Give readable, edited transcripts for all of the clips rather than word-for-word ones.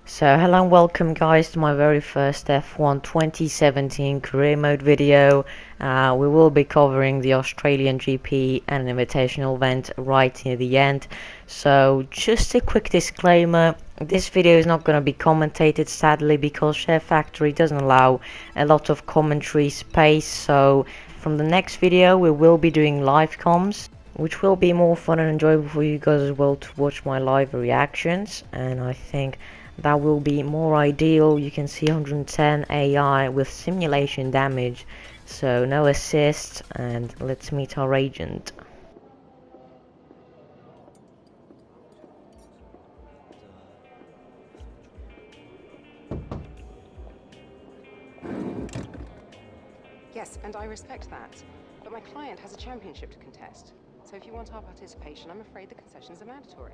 So hello and welcome guys to my very first F1 2017 career mode video. We will be covering the Australian GP and Invitational event right near the end. So just a quick disclaimer, this video is not going to be commentated sadly because SHAREfactory doesn't allow a lot of commentary space. So from the next video we will be doing live comms, which will be more fun and enjoyable for you guys as well to watch my live reactions, and I think that will be more ideal. You can see 110 AI with simulation damage, so no assist, and let's meet our agent. Yes, and I respect that. But my client has a championship to contest. So if you want our participation, I'm afraid the concessions are mandatory.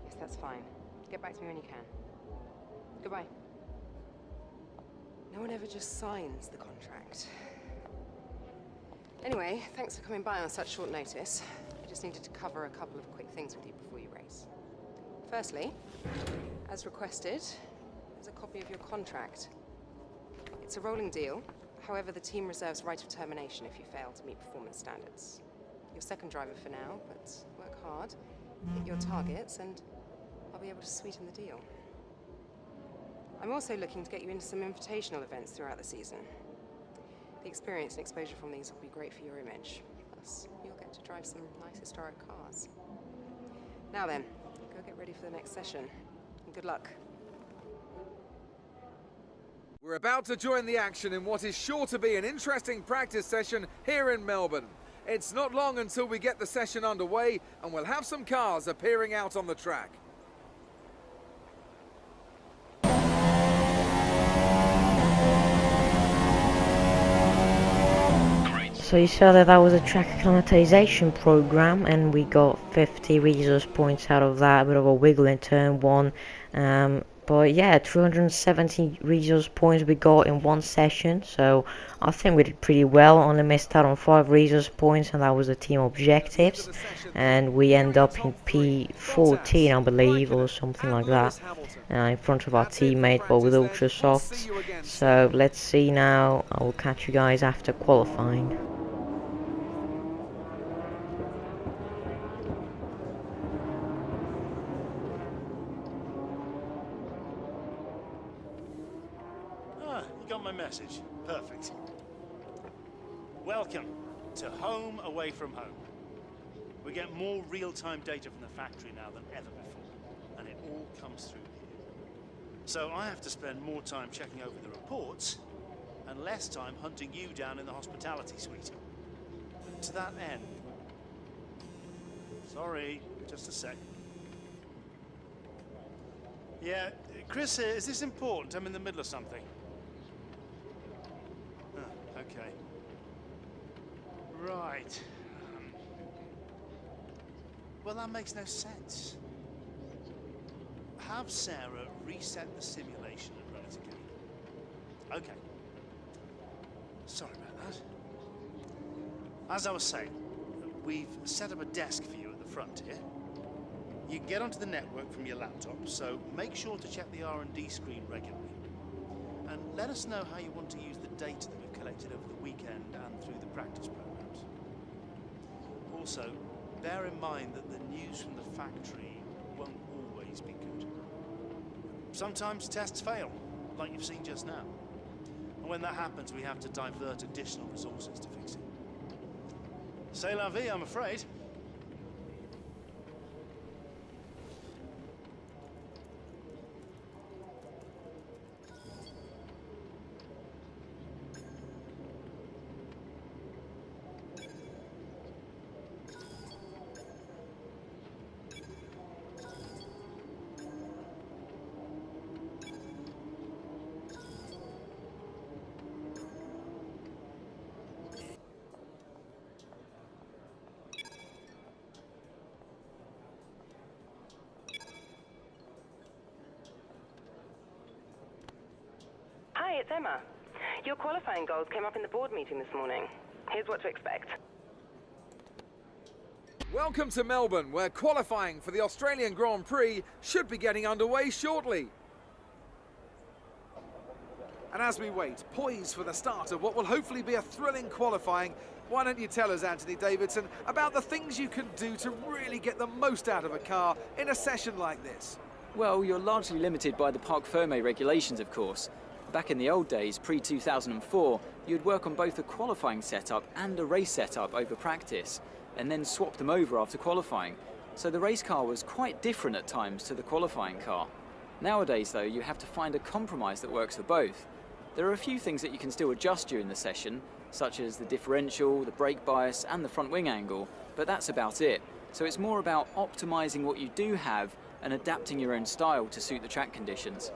Yes, that's fine. Get back to me when you can. Goodbye. No one ever just signs the contract. Anyway, thanks for coming by on such short notice. I just needed to cover a couple of quick things with you before you race. Firstly, as requested, there's a copy of your contract. It's a rolling deal. However, the team reserves right of termination if you fail to meet performance standards. You're second driver for now, but work hard, hit your targets, and I'll be able to sweeten the deal. I'm also looking to get you into some invitational events throughout the season. The experience and exposure from these will be great for your image. Plus, you'll get to drive some nice historic cars. Now then, go get ready for the next session, and good luck. We're about to join the action in what is sure to be an interesting practice session here in Melbourne. It's not long until we get the session underway and we'll have some cars appearing out on the track. So you saw that was a track acclimatization program, and we got 50 resource points out of that. A bit of a wiggle in turn one, but yeah, 270 resource points we got in one session, so I think we did pretty well. Only missed out on 5 resource points, and that was the team objectives, and we end up in P14 I believe, or something like that, in front of our teammate but with ultra softs. So let's see now. I will catch you guys after qualifying. You got my message. Perfect. Welcome to home away from home. We get more real-time data from the factory now than ever before, and it all comes through here. So I have to spend more time checking over the reports and less time hunting you down in the hospitality suite. To that end... Sorry, just a sec. Yeah, Chris, is this important? I'm in the middle of something. Okay. Right. Well, that makes no sense. Have Sarah reset the simulation and run it again. Okay. Sorry about that. As I was saying, we've set up a desk for you at the front here. You can get onto the network from your laptop, so make sure to check the R&D screen regularly. And let us know how you want to use the data that we've collected over the weekend and through the practice programs. Also, bear in mind that the news from the factory won't always be good. Sometimes tests fail, like you've seen just now. And when that happens, we have to divert additional resources to fix it. C'est la vie, I'm afraid. Hi, it's Emma. Your qualifying goals came up in the board meeting this morning. Here's what to expect. Welcome to Melbourne, where qualifying for the Australian Grand Prix should be getting underway shortly. And as we wait, poised for the start of what will hopefully be a thrilling qualifying, why don't you tell us, Anthony Davidson, about the things you can do to really get the most out of a car in a session like this? Well, you're largely limited by the Parc Fermé regulations, of course. Back in the old days, pre-2004, you'd work on both a qualifying setup and a race setup over practice, and then swap them over after qualifying. So the race car was quite different at times to the qualifying car. Nowadays, though, you have to find a compromise that works for both. There are a few things that you can still adjust during the session, such as the differential, the brake bias, and the front wing angle, but that's about it. So it's more about optimizing what you do have and adapting your own style to suit the track conditions.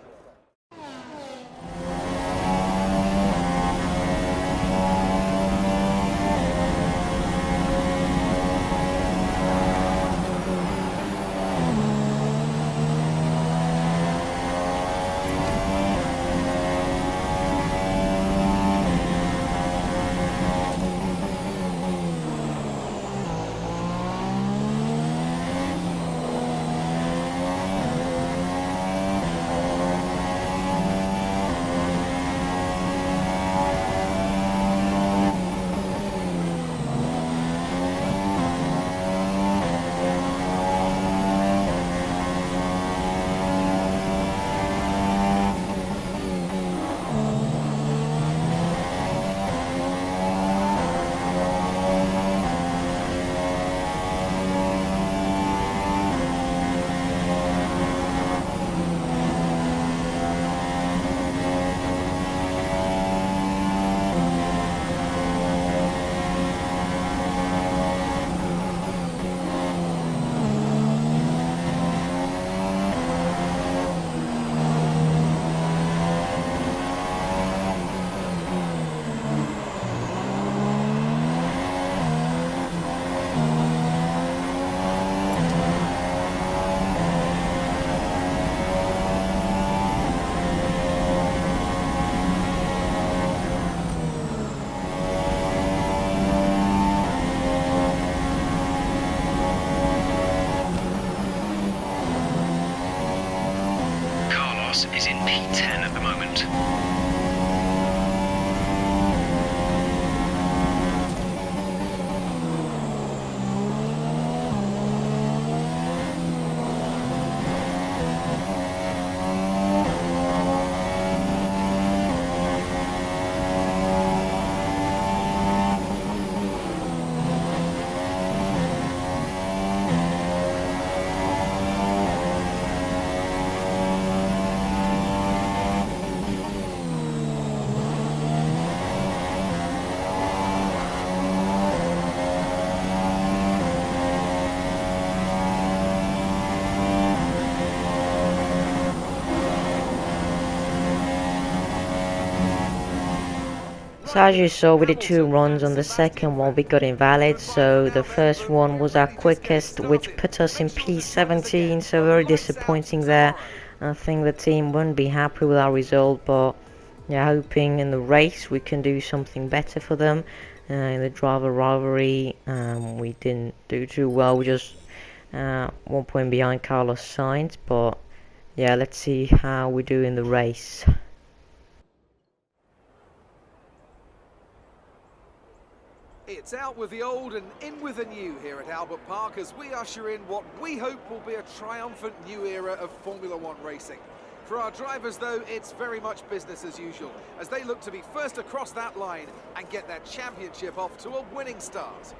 Is in P10 at the moment. So as you saw, we did 2 runs. On the second one we got invalid, so the first one was our quickest, which put us in P17, so very disappointing there. I think the team won't be happy with our result, but yeah, hoping in the race we can do something better for them. In the driver rivalry we didn't do too well, we just 1 point behind Carlos Sainz, but yeah, let's see how we do in the race. It's out with the old and in with the new here at Albert Park as we usher in what we hope will be a triumphant new era of Formula One racing. For our drivers, though, it's very much business as usual as they look to be first across that line and get their championship off to a winning start.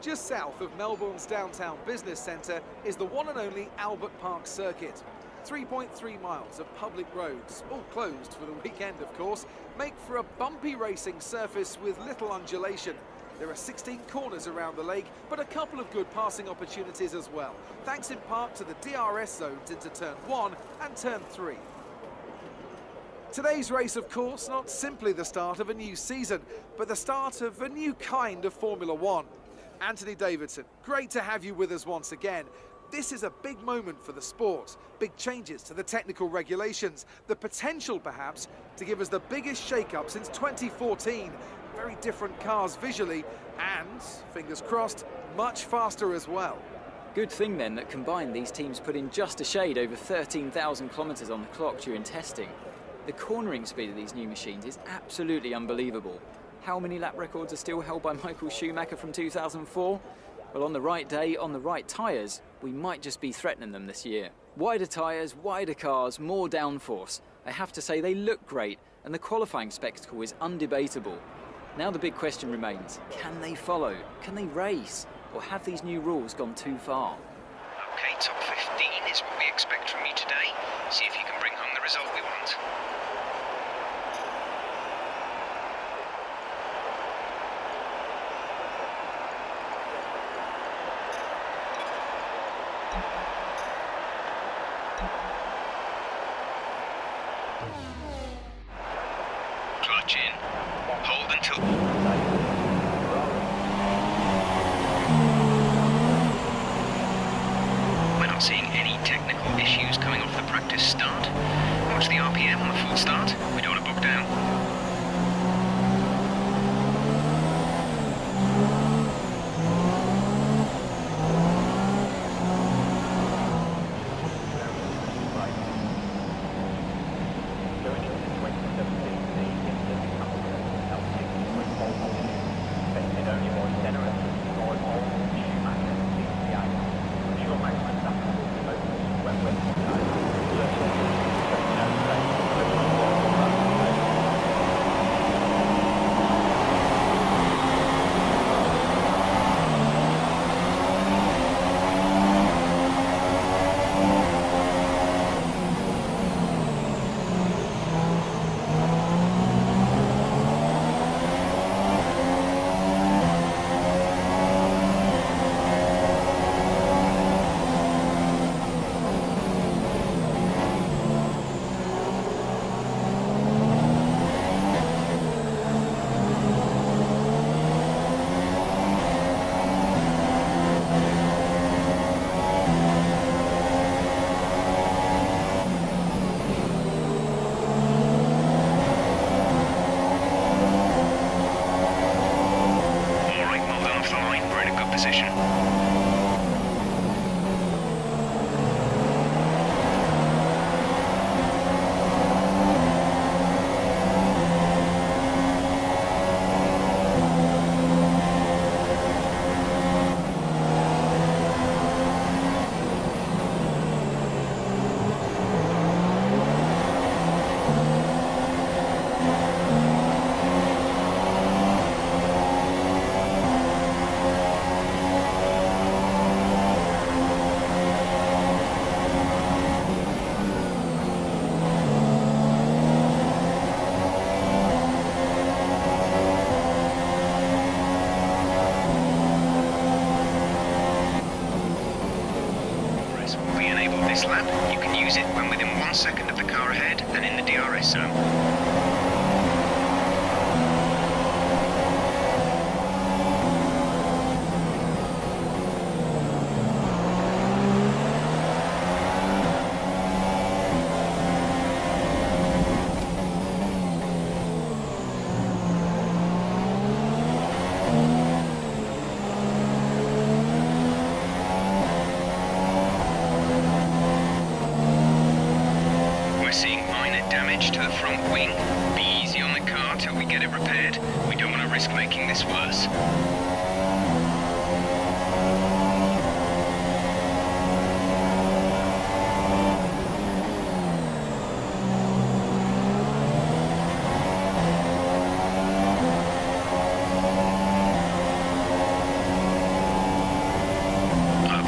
Just south of Melbourne's downtown business centre is the one and only Albert Park circuit. 3.3 miles of public roads, all closed for the weekend of course, make for a bumpy racing surface with little undulation. There are 16 corners around the lake, but a couple of good passing opportunities as well, thanks in part to the DRS zones into turn 1 and turn 3. Today's race, of course, not simply the start of a new season, but the start of a new kind of Formula One. Anthony Davidson, great to have you with us once again. This is a big moment for the sport. Big changes to the technical regulations. The potential, perhaps, to give us the biggest shake-up since 2014. Very different cars visually and, fingers crossed, much faster as well. Good thing then that combined these teams put in just a shade over 13,000 kilometres on the clock during testing. The cornering speed of these new machines is absolutely unbelievable. How many lap records are still held by Michael Schumacher from 2004? Well, on the right day, on the right tyres, we might just be threatening them this year. Wider tyres, wider cars, more downforce. I have to say they look great, and the qualifying spectacle is undebatable. Now the big question remains, can they follow? Can they race? Or have these new rules gone too far? Okay, top 15 is what we expect from you today. See if you can bring home the result we want. Clutch in. Hold until... We're not seeing any technical issues coming off the practice start. Watch the RPM on the full start. We don't want to book down. This lap, you can use it when within 1 second of the car ahead and in the DRS zone. To the front wing. Be easy on the car till we get it repaired. We don't want to risk making this worse.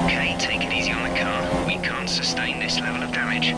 Okay, take it easy on the car. We can't sustain this level of damage.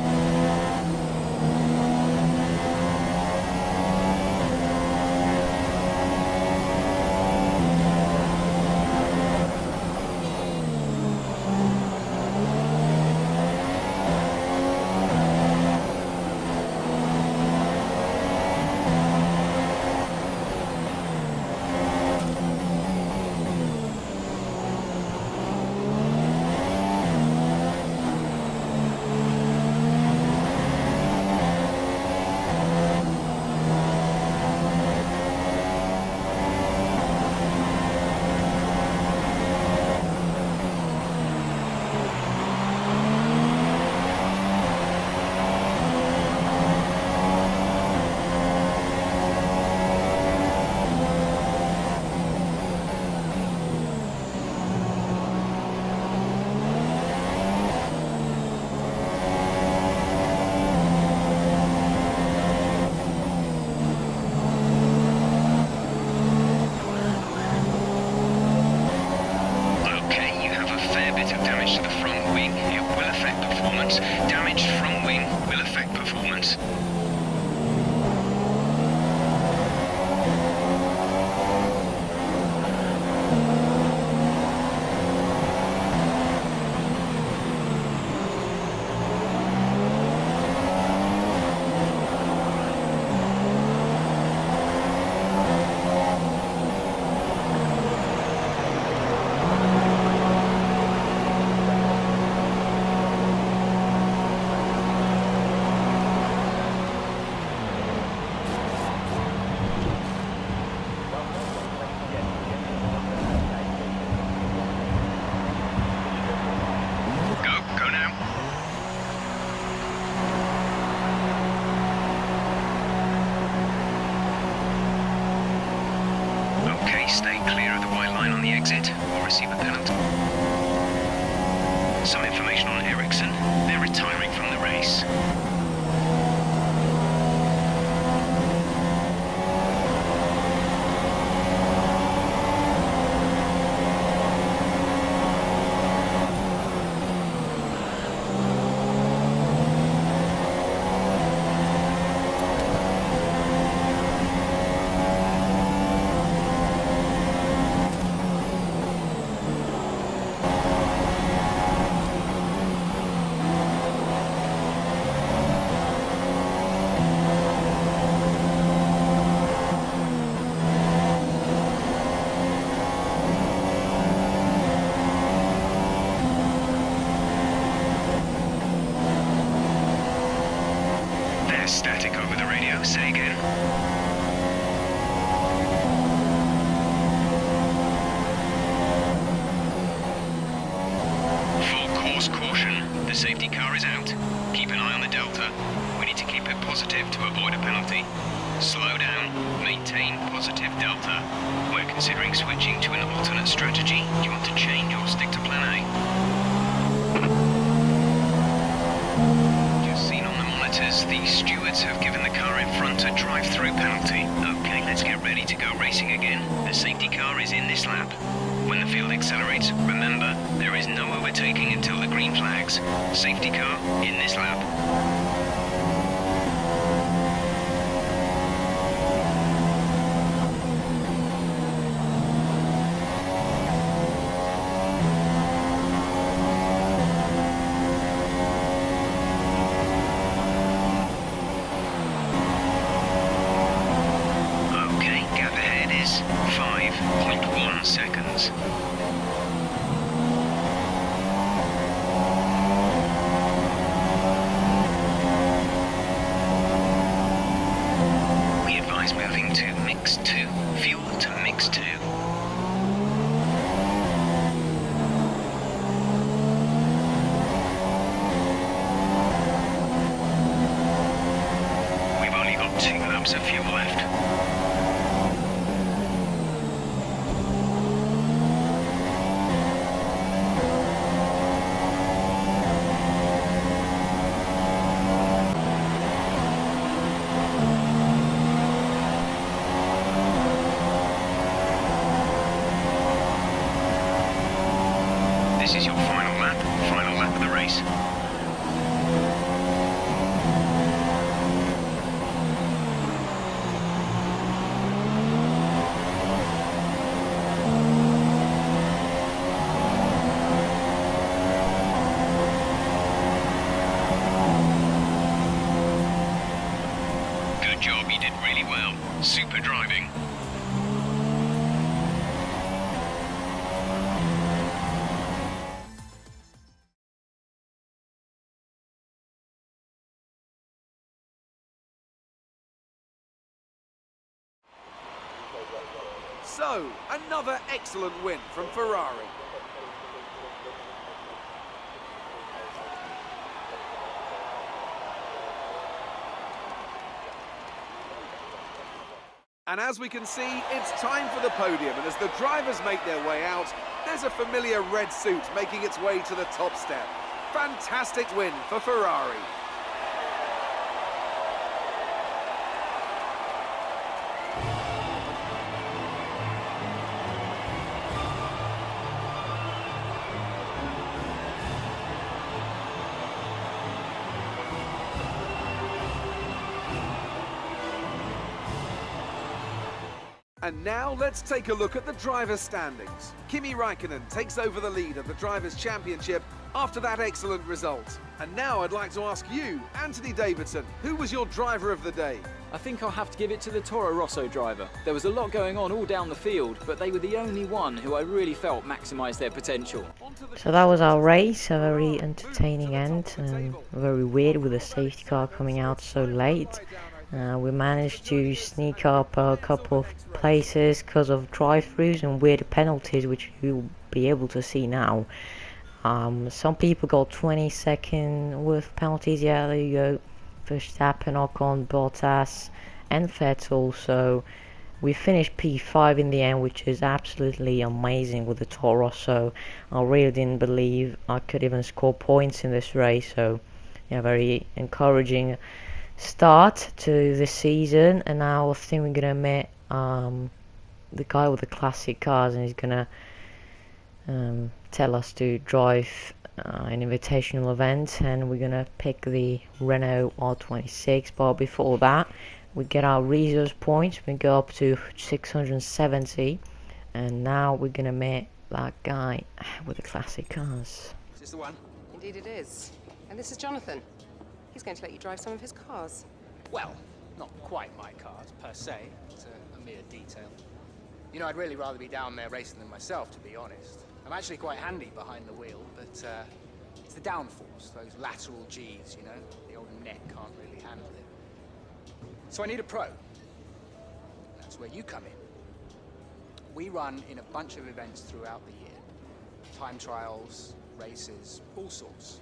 line on the exit or receive a penalty. Some information on Ericsson. They're retiring from the race. Static over the radio. Say again. Full course caution. The safety car is out. Keep an eye on the delta. We need to keep it positive to avoid a penalty. Slow down. Maintain positive delta. We're considering switching to an alternate strategy. Do you want to change or stick to plan A? The stewards have given the car in front a drive-through penalty. Okay, let's get ready to go racing again. The safety car is in this lap. When the field accelerates, remember, there is no overtaking until the green flags. Safety car in this lap. Seconds. We advise moving to mix 2, fuel to mix 2. We've only got 2 laps of fuel left. This is your final lap of the race. Good job, you did really well. Super driving. So, another excellent win from Ferrari. And as we can see, it's time for the podium, and as the drivers make their way out, there's a familiar red suit making its way to the top step. Fantastic win for Ferrari. And now let's take a look at the drivers' standings. Kimi Raikkonen takes over the lead of the Drivers' Championship after that excellent result. And now I'd like to ask you, Anthony Davidson, who was your driver of the day? I think I'll have to give it to the Toro Rosso driver. There was a lot going on all down the field, but they were the only one who I really felt maximised their potential. So that was our race, a very entertaining end, and very weird with the safety car coming out so late. We managed to sneak up a couple of places because of drive-throughs and weird penalties, which you'll be able to see now. Some people got 20-second worth of penalties. Yeah, there you go. Verstappen, Ocon, Bottas and Vettel. So we finished P5 in the end, which is absolutely amazing with the Toro Rosso. I really didn't believe I could even score points in this race, so yeah, very encouraging start to the season. And now I think we're gonna meet the guy with the classic cars, and he's gonna tell us to drive an invitational event, and we're gonna pick the Renault R26. But before that, we get our resource points. We go up to 670, and now we're gonna meet that guy with the classic cars. Is this the one? Indeed it is. And this is Jonathan. He's going to let you drive some of his cars. Well, not quite my cars, per se. It's a mere detail. You know, I'd really rather be down there racing them myself, to be honest. I'm actually quite handy behind the wheel, but it's the downforce, those lateral Gs, you know? The old neck can't really handle it. So I need a pro. That's where you come in. We run in a bunch of events throughout the year. Time trials, races, all sorts.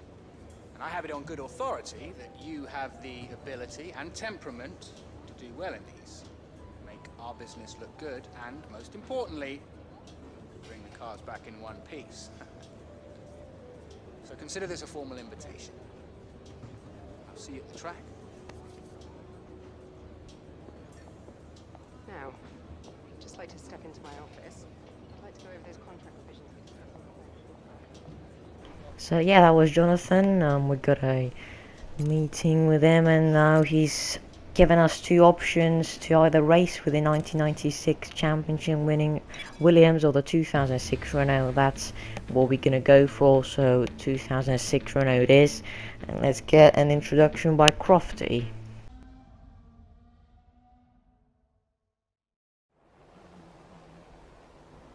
And I have it on good authority that you have the ability and temperament to do well in these. Make our business look good, and most importantly, bring the cars back in one piece. So consider this a formal invitation. I'll see you at the track. Now, I'd just like to step into my office. I'd like to go over those contract provisions. So yeah, that was Jonathan. We got a meeting with him, and now he's given us two options to either race with the 1996 championship winning Williams or the 2006 Renault. That's what we're gonna go for, so 2006 Renault it is. And let's get an introduction by Crofty.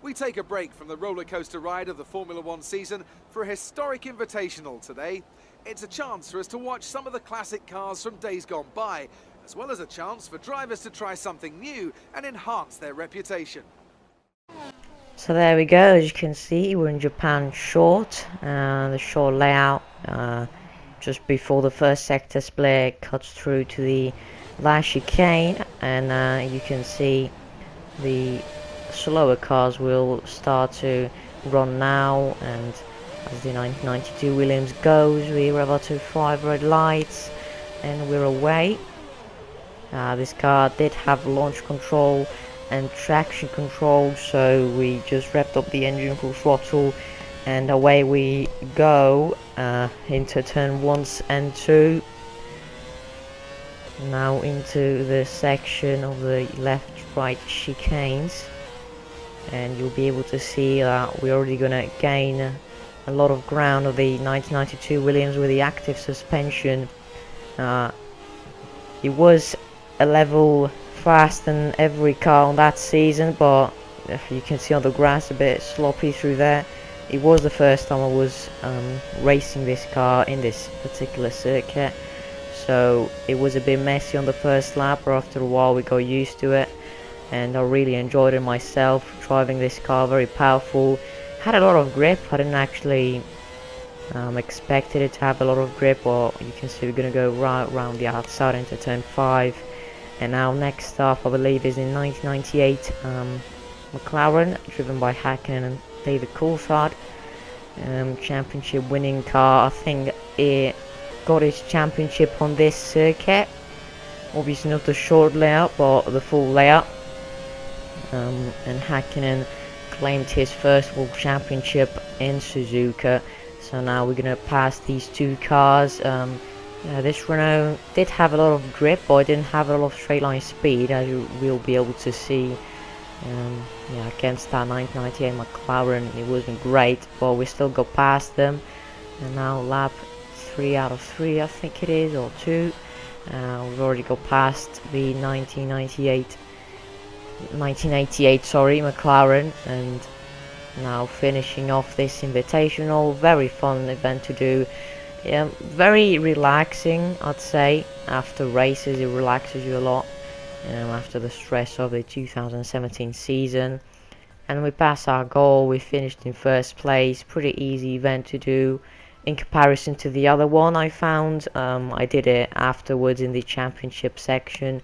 We take a break from the roller coaster ride of the Formula One season for a historic invitational today. It's a chance for us to watch some of the classic cars from days gone by, as well as a chance for drivers to try something new and enhance their reputation. So there we go, as you can see, we're in Japan short, the short layout, just before the first sector split cuts through to the last chicane, and you can see the slower cars will start to run now, and as the 1992 Williams goes, we rev out to 5 red lights and we're away. This car did have launch control and traction control, so we just revved up the engine full throttle and away we go into turn 1 and 2. Now into the section of the left-right chicanes, and you'll be able to see that we're already gonna gain a lot of ground of the 1992 Williams with the active suspension. It was a level faster than every car on that season, but if you can see on the grass a bit sloppy through there. It was the first time I was racing this car in this particular circuit, so it was a bit messy on the first lap, but after a while we got used to it, and I really enjoyed it myself, driving this car. Very powerful, had a lot of grip. I didn't actually expected it to have a lot of grip, but you can see we're going to go right around the outside into turn 5. And now next up I believe is in 1998 McLaren, driven by Hakkinen and David Coulthard, championship winning car. I think it got its championship on this circuit, obviously not the short layout but the full layout, and Hakkinen claimed his first world championship in Suzuka. So now we're gonna pass these two cars. This Renault did have a lot of grip, but it didn't have a lot of straight line speed, as you will be able to see. Against that 1998 McLaren, it wasn't great, but we still got past them. And now lap 3 out of 3, I think it is, or 2. We've already got past the 1988 McLaren, and now finishing off this invitational. Very fun event to do. Very relaxing, I'd say. After races it relaxes you a lot, after the stress of the 2017 season. And we passed our goal. We finished in first place. Pretty easy event to do in comparison to the other one I found. I did it afterwards in the championship section.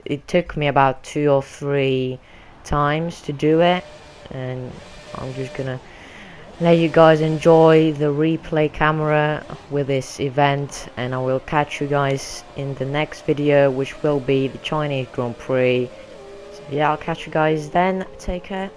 it took me about 2 or 3 times to do it, and I'm just gonna let you guys enjoy the replay camera with this event, and I will catch you guys in the next video, which will be the Chinese Grand Prix. So yeah, I'll catch you guys then. Take care.